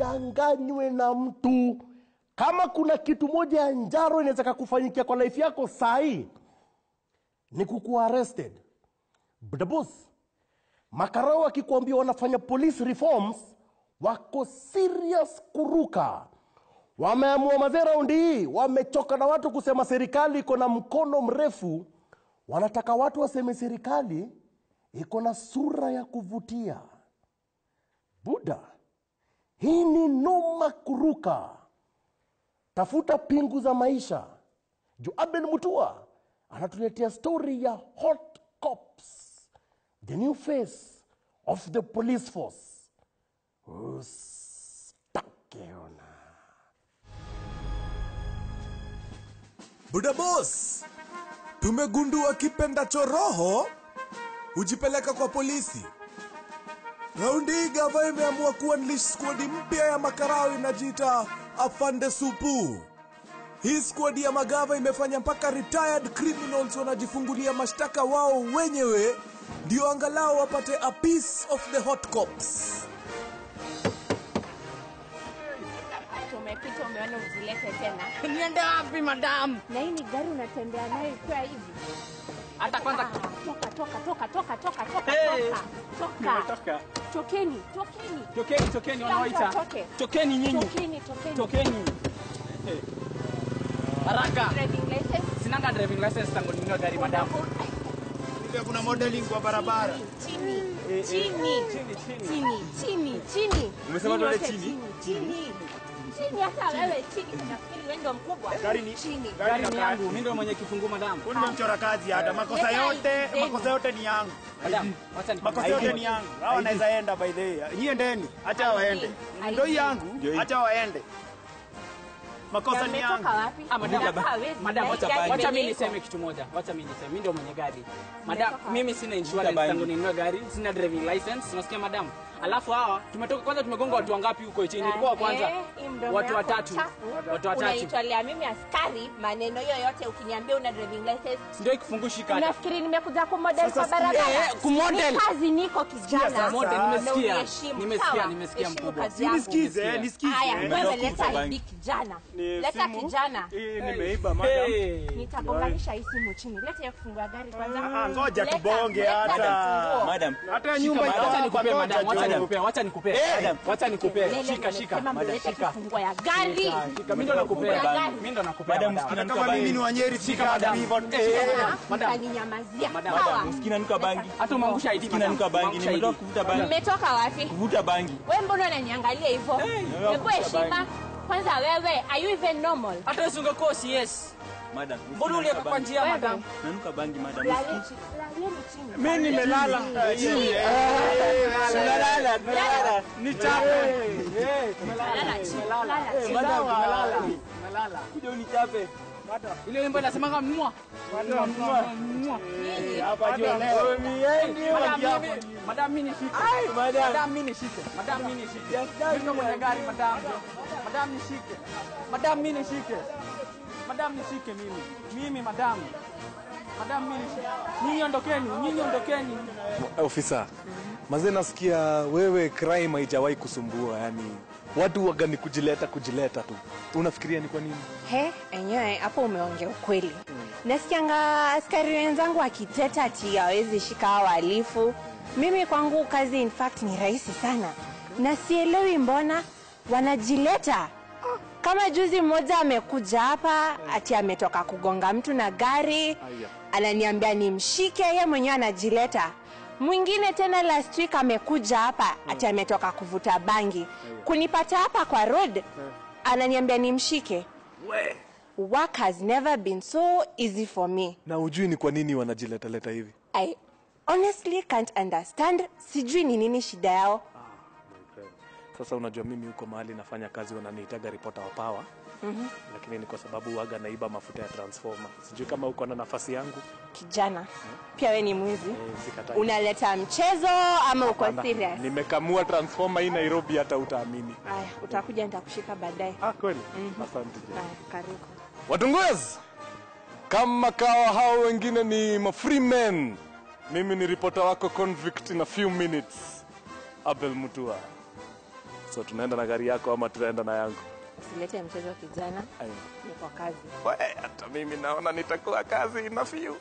usidanganywe na mtu. Kama kuna kitu moja ya njaro inaweza kukufanyikia kwa life yako sahi, ni kukuwa arrested. But boss, makarao wakikuambia wanafanya police reforms, wako serious kuruka. Wameamua mazee raundi hii, wamechoka na watu kusema serikali iko na mkono mrefu. Wanataka watu waseme serikali iko na sura ya kuvutia. Buda, hii ni noma kuruka. Tafuta pingu za maisha. Abel Mutua anatuletea story ya hot cops, the new face of the police force. Ustakeona. Buda boss, tumegundua kipenda choroho ujipeleka kwa polisi. Raundi hii gava imeamua kuunleash squad mpya ya makarao inajiita Afande Supu. Hii squad ya magava imefanya mpaka retired criminals wanajifungulia mashtaka wao wenyewe, ndio angalau wapate a piece of the hot cops. Tumepita, umeona uzilete tena. Niende wapi madam? Na hii ni gari unatembea nayo kwa hivi. Hata kwanza toka. Tokeni wanaoita. Tokeni nyinyi. Tokeni. Haraka. Driving license? Sinanga driving license tangu ninunue gari madam. Ndio kuna modeling kwa barabara. Chini. Umesema tuende chini? Chini hata wewe chini, nafikiri wewe ndio mkubwa. Gari ni chini. Gari ni yangu, mimi ndio mwenye kifungu madam. Kuna mchora kazi hata makosa yote ni yangu. Madam, acha makosa yote ni yangu. Hao wanaweza enda by the way. Nyie ndeni, acha waende. Ndio yangu, acha waende. Makosa ni yangu. Madam, wacha mimi niseme kitu moja. Mimi ndio mwenye gari. Madam, mimi sina insurance tangu ninunue gari, sina driving license. Unasikia madam? Alafu hawa tumetoka kwanza, tumegonga watu wangapi huko chini? Ilikuwa wa kwanza watu watatu. Unaitolea mimi askari maneno yoyote ukiniambia una driving license? Ndio ikifungushi kadi. Unafikiri nimekuja kumodel kwa barabara? Kumodel. Kazi niko kijana. Nimesikia mkubwa. Nisikize. Haya, wewe leta hii kijana. Leta kijana. Nimeiba madam. Nitagonganisha hii simu chini. Leta hiyo kufungua gari kwanza. Ngoja tubonge hata. Madam. Hata nyumba nikupe madam, wacha nikupe. Shika madam, shika funguo ya gari. Mimi ndo nakupea. Madam, kama mimi ni Wanyeri shika madam. Madam, ninyamazia. Madam, msikina nuka bangi. Hata umeangusha ID msikina nuka bangi. Nimetoka kuvuta bangi. Mmetoka wapi? Kuvuta bangi. Wewe mbona unaniangalia hivyo? Hebu heshima. Kwanza wewe, are you even normal? Hata usingekuwa yes. Madam, mbona ulieka kwa njia madam? Nanuka bangi madam. Mimi nimelala chini. Nimelala. Ni chape. Nimelala. Kuja unichape. Ile wimbo inasemanga mwa. Nini? Hapa jioneo. Madam mimi nishike. Madam mimi nishike. Ndio mwenye gari madam. Madam nishike. Madam mimi nishike. Madam nishike mimi madam. Madam mimi nishike. Nyinyi ondokeni. Officer, mazee nasikia wewe crime haijawahi kusumbua, yani watu wagani kujileta tu. Unafikiria ni kwa nini? Enyewe hapo umeongea ukweli. Nasikianga askari wenzangu akiteta ati hawezi shika wahalifu. Mimi kwangu kazi in fact ni rahisi sana. Na sielewi mbona wanajileta. Kama juzi mmoja amekuja hapa ati ametoka kugonga mtu na gari. Ananiambia nimshike, yeye mwenyewe anajileta. Mwingine tena last week amekuja hapa ati ametoka kuvuta bangi. Kunipata hapa kwa road ananiambia nimshike. Work has never been so easy for me. Na ujui ni kwa nini wanajileta hivi? I honestly can't understand. Sijui ni nini shida yao. Sasa unajua mimi huko mahali nafanya kazi wananiitaga reporter wa power. Lakini ni kwa sababu waga naiba mafuta ya transformer. Sijui kama uko na nafasi yangu. Kijana, pia wewe ni mwizi. Unaleta mchezo ama uko serious? Nimekamua transformer hii Nairobi hata utaamini. Haya, utakuja nitakushika baadaye. Kweli? Asante. Karibu. Watungwezi, kama kawa hao wengine ni free men. Mimi ni reporter wako convict in a few minutes. Abel Mutua. So tunaenda na gari yako ama tunaenda na yangu? Usilete mchezo kijana. Ayo. Ni kwa kazi. Hata mimi naona nitakuwa kazi na few.